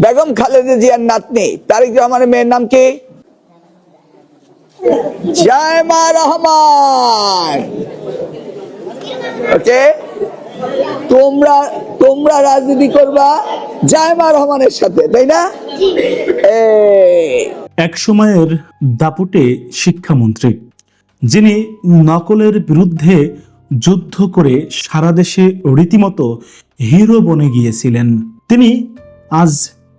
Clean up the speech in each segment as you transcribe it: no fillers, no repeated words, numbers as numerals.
বেগম খালেদা জিয়ার নাতনি তারেক রহমানের মেয়ের নাম কি? জায়মা রহমান। ওকে, তোমরা রাজনীতি করবা জায়মা রহমানের সাথে, তাই না? এক সময়ের দাপুটে শিক্ষামন্ত্রী, যিনি নকলের বিরুদ্ধে যুদ্ধ করে সারা দেশে রীতিমতো হিরো বনে গিয়েছিলেন, তিনি আজ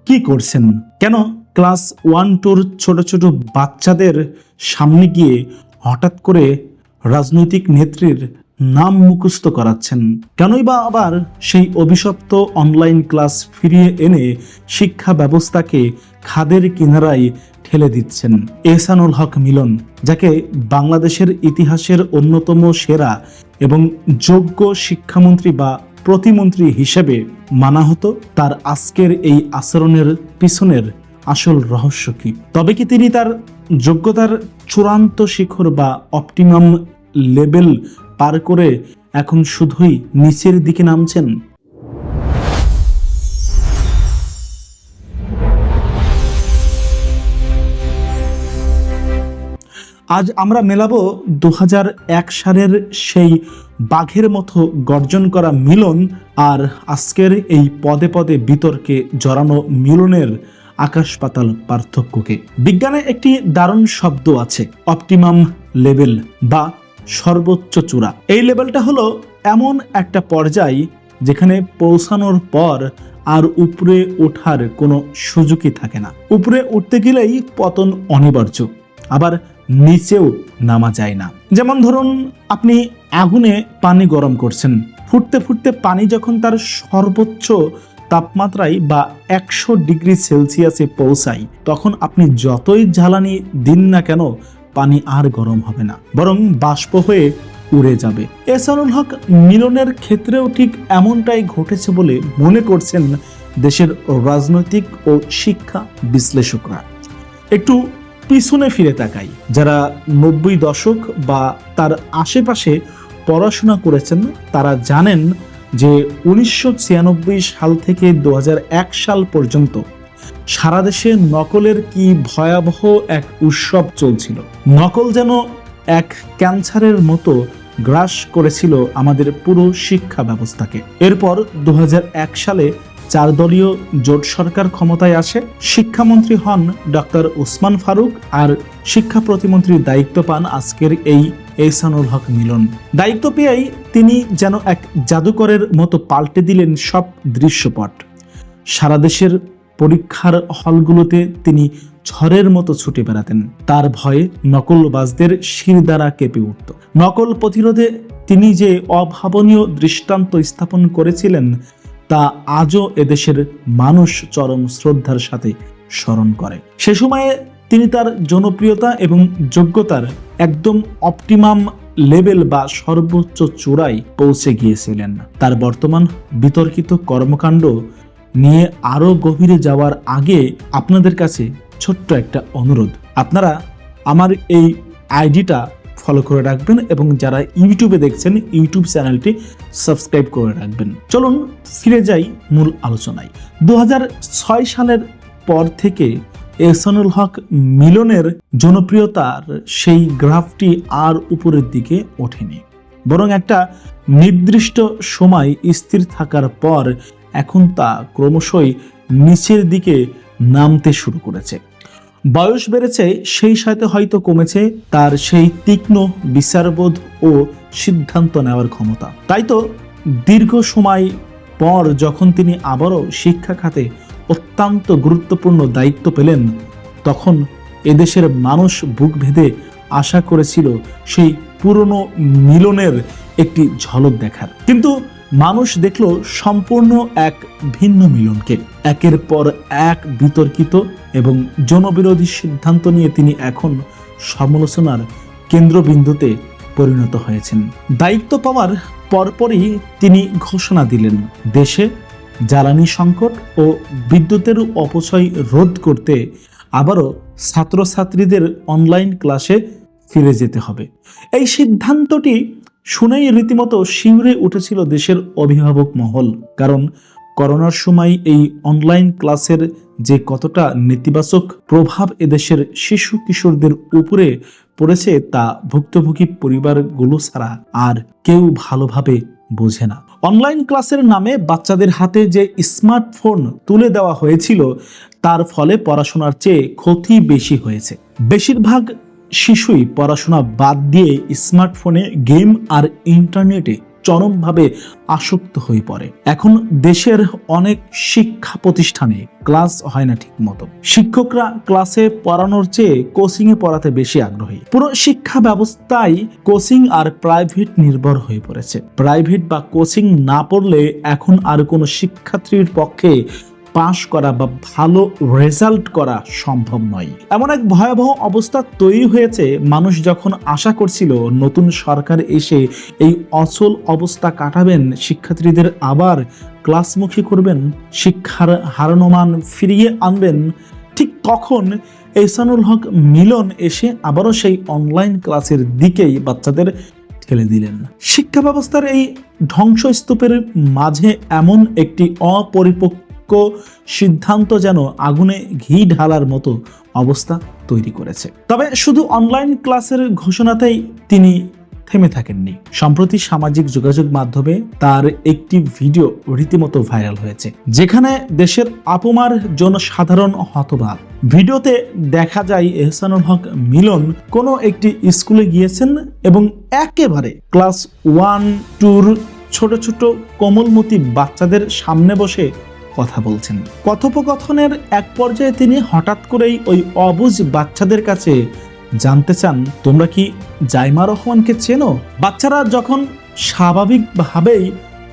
কি করছেন? কেন ক্লাস 1-2 ছোট ছোট বাচ্চাদের সামনে গিয়ে হঠাৎ করে রাজনৈতিক নেত্রীর নাম মুখস্থ করাচ্ছেন? কেনই বা আবার সেই অভিশপ্ত অনলাইন ক্লাস ফিরিয়ে এনে শিক্ষা ব্যবস্থাকে খাদের কিনারায় ঠেলে দিচ্ছেন? এহসানুল হক মিলন, যাকে বাংলাদেশের ইতিহাসের অন্যতম সেরা এবং যোগ্য শিক্ষামন্ত্রী বা প্রতিমন্ত্রী হিসেবে মানা হতো, তার আজকের এই আচরণের পিছনের আসল রহস্য কি? তবে কি তিনি তার যোগ্যতার চূড়ান্ত শিখর বা অপটিমাম লেভেল পার করে এখন শুধুই নিচের দিকে নামছেন? আজ আমরা মেলাবো 2001 সালের সেই বাঘের মতো গর্জন করা মিলন আর আজকের এই পদে পদে বিতর্কে জড়ানো মিলনের আকাশ পাতাল পার্থক্যকে। বিজ্ঞানে একটি দারুণ শব্দ আছে, অপটিমাম লেভেল বা সর্বোচ্চ চূড়া। এই লেভেলটা হলো এমন একটা পর্যায় যেখানে পৌঁছানোর পর আর উপরে ওঠার কোনো সুযোগই থাকে না। উপরে উঠতে গেলেই পতন অনিবার্য, আবার নিচেও নামা যায় না। যেমন ধরুন, আপনি আগুনে পানি গরম করছেন, ফুটতে ফুটতে পানি যখন তার সর্বোচ্চ তাপমাত্রায় বা 100 ডিগ্রি সেলসিয়াসে পৌঁছায়, তখন আপনি যতই জ্বালানি দিন না কেন পানি আর গরম হবে না, বরং বাষ্প হয়ে উড়ে যাবে। এহসানুল হক মিলনের ক্ষেত্রেও ঠিক এমনটাই ঘটেছে বলে মনে করছেন দেশের রাজনৈতিক ও শিক্ষা বিশ্লেষকরা। একটু পিছনে ফিরে তাকাই, যারা 90 দশক বা তার আশেপাশে পড়াশোনা করেছেন তারা জানেন যে 1996 সাল থেকে 2001 সাল পর্যন্ত সারা দেশে নকলের কি ভয়াবহ এক উৎসব চলছিল। নকল যেন এক ক্যান্সারের মতো গ্রাস করেছিল আমাদের পুরো শিক্ষা ব্যবস্থাকে। এরপর 2001 সালে 4 দলীয় জোট সরকার ক্ষমতায় আসে। শিক্ষামন্ত্রী হন ডক্টর ওসমান ফারুক আর শিক্ষা প্রতিমন্ত্রীর দায়িত্ব পান আজকের এই এহসানুল হক মিলন। দায়িত্ব পেয়েই তিনি যেন এক জাদুকরের মতো পাল্টে দিলেন সব দৃশ্যপট। সারা দেশের পরীক্ষার হলগুলোতে তিনি ঝড়ের মতো ছুটে বেড়াতেন। তার ভয়ে নকলবাজদের শিরদাঁড়া কেঁপে উঠত। নকল প্রতিরোধে তিনি যে অভাবনীয় দৃষ্টান্ত স্থাপন করেছিলেন তা আজও এদেশের মানুষ চরম শ্রদ্ধার সাথে স্মরণ করে। সে সময়ে তিনি তার জনপ্রিয়তা এবং যোগ্যতার একদম অপটিমাম লেভেল বা সর্বোচ্চ চূড়ায় পৌঁছে গিয়েছিলেন। তার বর্তমান বিতর্কিত কর্মকাণ্ড নিয়ে আরো গভীরে যাওয়ার আগে আপনাদের কাছে ছোট্ট একটা অনুরোধ, আপনারা আমার এই আইডিটা ফলো করে রাখবেন এবং যারা ইউটিউবে দেখছেন ইউটিউব চ্যানেলটি সাবস্ক্রাইব করে রাখবেন। চলুন ফিরে যাই মূল আলোচনায়। 2006 সালের পর থেকে এহসানুল হক মিলনের জনপ্রিয়তার সেই গ্রাফটি আর উপরের দিকে ওঠেনি, বরং একটা নির্দিষ্ট সময় স্থির থাকার পর এখন তা ক্রমশই নিচের দিকে নামতে শুরু করেছে। বয়স বেড়েছে, সেই সাথে হয়তো কমেছে তার সেই তীক্ষ্ণ বিচারবোধ ও সিদ্ধান্ত নেওয়ার ক্ষমতা। তাই তো দীর্ঘ সময় পর যখন তিনি আবারও শিক্ষা খাতে অত্যন্ত গুরুত্বপূর্ণ দায়িত্ব পেলেন, তখন এদেশের মানুষ বুক ভেদে আশা করেছিল সেই পুরনো মিলনের একটি ঝলক দেখার। কিন্তু মানুষ দেখল সম্পূর্ণ এক ভিন্ন মিলনকে। একের পর এক বিতর্কিত এবং জনবিরোধী সিদ্ধান্ত নিয়ে তিনি এখন সমালোচনার কেন্দ্রবিন্দুতে পরিণত হয়েছেন। দায়িত্ব পাওয়ার পরপরই তিনি ঘোষণা দিলেন, দেশে জ্বালানি সংকট ও বিদ্যুতের অপচয় রোধ করতে আবারও ছাত্রছাত্রীদের অনলাইন ক্লাসে ফিরে যেতে হবে। এই সিদ্ধান্তটি শুনেই রীতিমতো শিউরে উঠেছিল দেশের অভিভাবক মহল, কারণ করোনার সময় এই অনলাইন ক্লাসের যে কতটা নেতিবাচক প্রভাব এদেশের শিশু কিশোরদের উপরে পড়েছে তা ভুক্তভোগী পরিবারগুলো ছাড়া আর কেউ ভালোভাবে বোঝে না। অনলাইন ক্লাসের নামে বাচ্চাদের হাতে যে স্মার্টফোন তুলে দেওয়া হয়েছিল তার ফলে পড়াশোনার চেয়ে ক্ষতি বেশি হয়েছে। বেশিরভাগ শিশুই পড়াশোনা বাদ দিয়ে স্মার্টফোনে গেম আর ইন্টারনেটে চরমভাবে আসক্ত হয়ে পড়ে। এখন দেশের অনেক শিক্ষা প্রতিষ্ঠানে ক্লাস হয় না ঠিক মতো। শিক্ষকরা ক্লাসে পড়ানোর চেয়ে কোচিংয়ে পড়াতে বেশি আগ্রহী। পুরো শিক্ষা ব্যবস্থায় কোচিং আর প্রাইভেট নির্ভর হয়ে পড়েছে। প্রাইভেট বা কোচিং না পড়লে এখন আর কোনো শিক্ষার্থীর পক্ষে পাশ করা বা ভালো রেজাল্ট করা সম্ভব নয়। এমন এক ভয়াবহ অবস্থা তৈরি হয়েছে, মানুষ যখন আশা করছিল নতুন সরকার এসে এই অচল অবস্থা কাটাবেন, শিক্ষার্থীদের আবার ক্লাসমুখী করবেন, শিক্ষার হারানো মান ফিরিয়ে আনবেন, ঠিক তখন এহসানুল হক মিলন এসে আবারও সেই অনলাইন ক্লাসের দিকেই বাচ্চাদের ঠেলে দিলেন। শিক্ষা ব্যবস্থার এই ধ্বংসস্তূপের মাঝে এমন একটি অপরিপক্ক সিদ্ধান্ত যেন আগুনে ঘি ঢালার মতো অবস্থা তৈরি করেছে। তবে শুধু অনলাইন ক্লাসের ঘোষণাতেই তিনি থেমে থাকেননি। সম্প্রতি সামাজিক যোগাযোগ মাধ্যমে তার একটি ভিডিও রীতিমতো ভাইরাল হয়েছে, যেখানে দেশের আপমার জনসাধারণ হতবাক। ভিডিওতে দেখা যায় এহসানুল হক মিলন কোনো একটি স্কুলে গিয়েছেন এবং একেবারে ক্লাস 1-2 ছোট ছোট কোমলমতি বাচ্চাদের সামনে বসে কথা বলছেন। কথোপকথনের এক পর্যায়ে তিনি হঠাৎ করেই ওই অবুঝ বাচ্চাদের কাছে জানতে চান, তোমরা কি জাইমা রহমানকে চেনো? বাচ্চারা যখন স্বাভাবিকভাবেই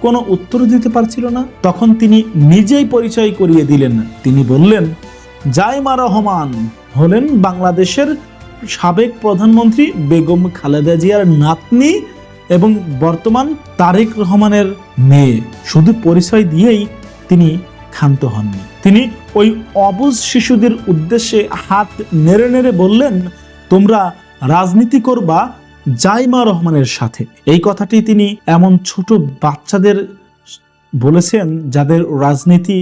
কোনো উত্তর দিতে পারছিল না, তখন তিনি নিজেই পরিচয় করিয়ে দিলেন। তিনি বললেন, জাইমা রহমান হলেন বাংলাদেশের সাবেক প্রধানমন্ত্রী বেগম খালেদা জিয়ার নাতনি এবং বর্তমান তারেক রহমানের মেয়ে। শুধু পরিচয় দিয়েই তিনি ক্ষান্ত হননি। তিনি ওই অবুঝ শিশুদের উদ্দেশ্যে হাত নেড়ে নেড়ে বললেন, তোমরা রাজনীতি করবা জাইমা রহমানের সাথে। এই কথাটি তিনি এমন ছোট বাচ্চাদের বলেছেন যাদের রাজনীতি,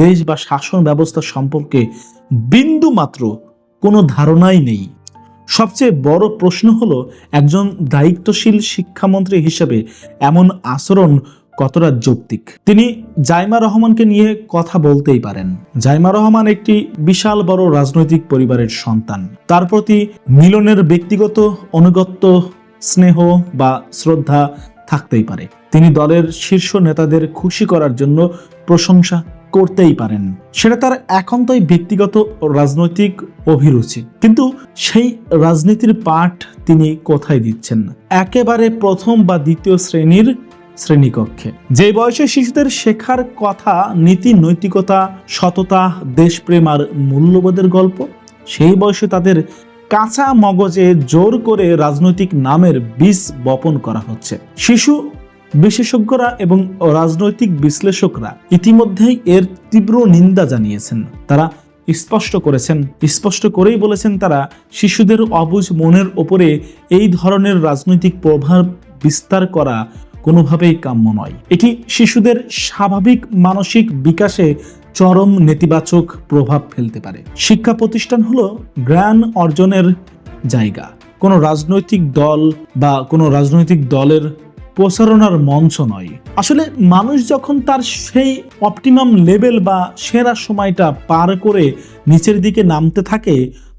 দেশ বা শাসন ব্যবস্থা সম্পর্কে বিন্দু মাত্র কোনো ধারণাই নেই। সবচেয়ে বড় প্রশ্ন হলো, একজন দায়িত্বশীল শিক্ষামন্ত্রী হিসেবে এমন আচরণ কতটা যৌক্তিক? তিনি জাইমা রহমানকে নিয়ে কথা বলতেই পারেন। জাইমা রহমান একটি বিশাল বড় রাজনৈতিক পরিবারের সন্তান। তার প্রতি মিলনের ব্যক্তিগত অনুগত্য, স্নেহ বা শ্রদ্ধা থাকতেই পারে। তিনি দলের শীর্ষ নেতাদের খুশি করার জন্য প্রশংসা করতেই পারেন। সেটা তার একান্তই ব্যক্তিগত রাজনৈতিক অভিরুচি। কিন্তু সেই রাজনীতির পাঠ তিনি কোথায় দিচ্ছেন? একেবারে প্রথম বা দ্বিতীয় শ্রেণীকক্ষে। যে বয়সে শিশুদের শেখার কথা নীতি, নৈতিকতা, সততা, দেশপ্রেম আর মূল্যবোধের গল্প, সেই বয়সে তাদের কাঁচা মগজে জোর করে রাজনৈতিক নামের বীজ বপন করা হচ্ছে। শিশু বিশেষজ্ঞরা এবং রাজনৈতিক বিশ্লেষকরা ইতিমধ্যেই এর তীব্র নিন্দা জানিয়েছেন। তারা স্পষ্ট করেই বলেছেন, তারা শিশুদের অবুঝ মনের ওপরে এই ধরনের রাজনৈতিক প্রভাব বিস্তার করা কোনোভাবেই কাম্য নয়। এটি শিশুদের স্বাভাবিক মানসিক বিকাশে চরম নেতিবাচক প্রভাব ফেলতে পারে। শিক্ষা প্রতিষ্ঠান হলো জ্ঞান অর্জনের জায়গা, কোনো রাজনৈতিক দল বা কোনো রাজনৈতিক দলের প্রচারণার মঞ্চ নয়। আসলে মানুষ যখন তার সেই অপটিমাম লেভেল বা সেরা সময়টা পার করে নিচের দিকে নামতে থাকে,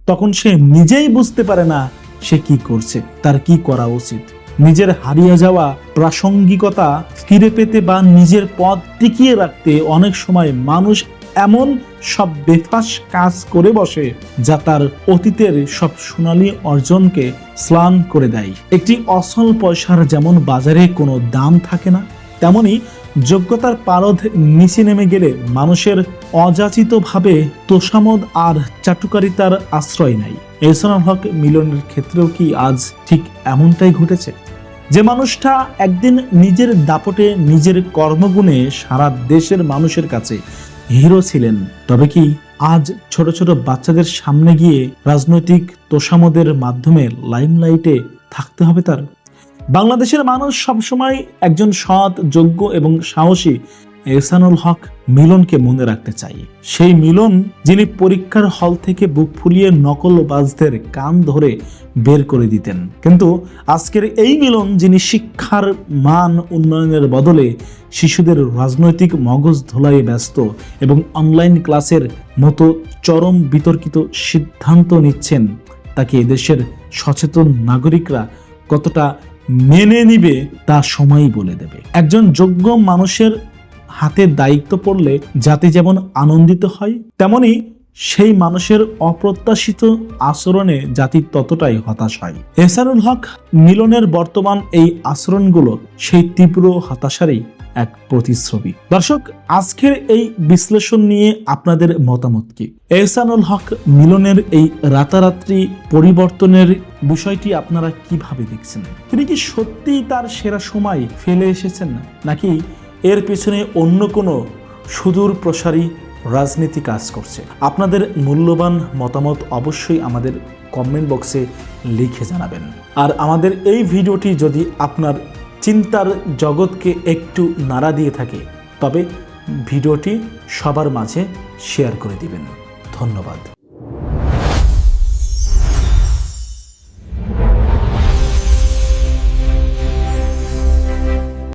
তখন সে নিজেই বুঝতে পারে না সে কি করছে, তার কি করা উচিত। নিজের হারিয়ে যাওয়া প্রাসঙ্গিকতা ফিরে পেতে বা নিজের পথ টিকিয়ে রাখতে অনেক সময় মানুষ এমন সব বেফাস কাজ করে বসে যা তার অতীতের সব সোনালী অর্জনকে স্লান করে দেয়। একটি অসল পয়সার যেমন বাজারে কোনো দাম থাকে না, তেমনি যোগ্যতার পারদ নিচে নেমে গেলে মানুষের অযাচিতভাবে তোষামোদ আর চাটুকারিতার আশ্রয় নেয়। এহসানুল হক মিলনের ক্ষেত্রেও কি আজ ঠিক এমনটাই ঘটেছে? যে মানুষটা একদিন নিজের দাপটে, নিজের কর্মগুণে সারা দেশের মানুষের কাছে হিরো ছিলেন, তবে কি আজ ছোট ছোট বাচ্চাদের সামনে গিয়ে রাজনৈতিক তোষামোদের মাধ্যমে লাইমলাইটে থাকতে হবে তার? বাংলাদেশের মানুষ সবসময় একজন সৎ, যোগ্য এবং সাহসী এহসানুল হক মিলনকে মনে রাখতে চাই। সেই মিলন যিনি পরীক্ষার হল থেকে বুক ফুলিয়ে নকলবাজদের কান ধরে বের করে দিতেন, কিন্তু আজকের এই মিলন যিনি শিক্ষার মান উন্নয়নের বদলে শিশুদের রাজনৈতিক মগজ ধোলাইয়ে ব্যস্ত এবং অনলাইন ক্লাসের মতো চরম বিতর্কিত সিদ্ধান্ত নিচ্ছেন, তাকে এদেশের সচেতন নাগরিকরা কতটা মেনে নিবে তা সময়ই বলে দেবে। একজন যোগ্য মানুষের হাতে দায়িত্ব পড়লে জাতি যেমন আনন্দিত হয়, তেমনি সেই মানুষের অপ্রত্যাশিত আচরণে জাতি ততটাই হতাশ হয়। এহসানুল হক মিলনের বর্তমান এই আচরণগুলো সেই তীব্র হতাশারই এক প্রতিচ্ছবি। দর্শক, আজকের এই বিশ্লেষণ নিয়ে আপনাদের মতামত কি? এহসানুল হক মিলনের এই রাতারাত্রি পরিবর্তনের বিষয়টি আপনারা কিভাবে দেখছেন? তিনি কি সত্যিই তার সেরা সময় ফেলে এসেছেন, নাকি এর পেছনে অন্য কোনো সুদূর প্রসারী রাজনীতি কাজ করছে? আপনাদের মূল্যবান মতামত অবশ্যই আমাদের কমেন্ট বক্সে লিখে জানাবেন। আর আমাদের এই ভিডিওটি যদি আপনার চিন্তার জগৎকে একটু নাড়া দিয়ে থাকে, তবে ভিডিওটি সবার মাঝে শেয়ার করে দিবেন। ধন্যবাদ।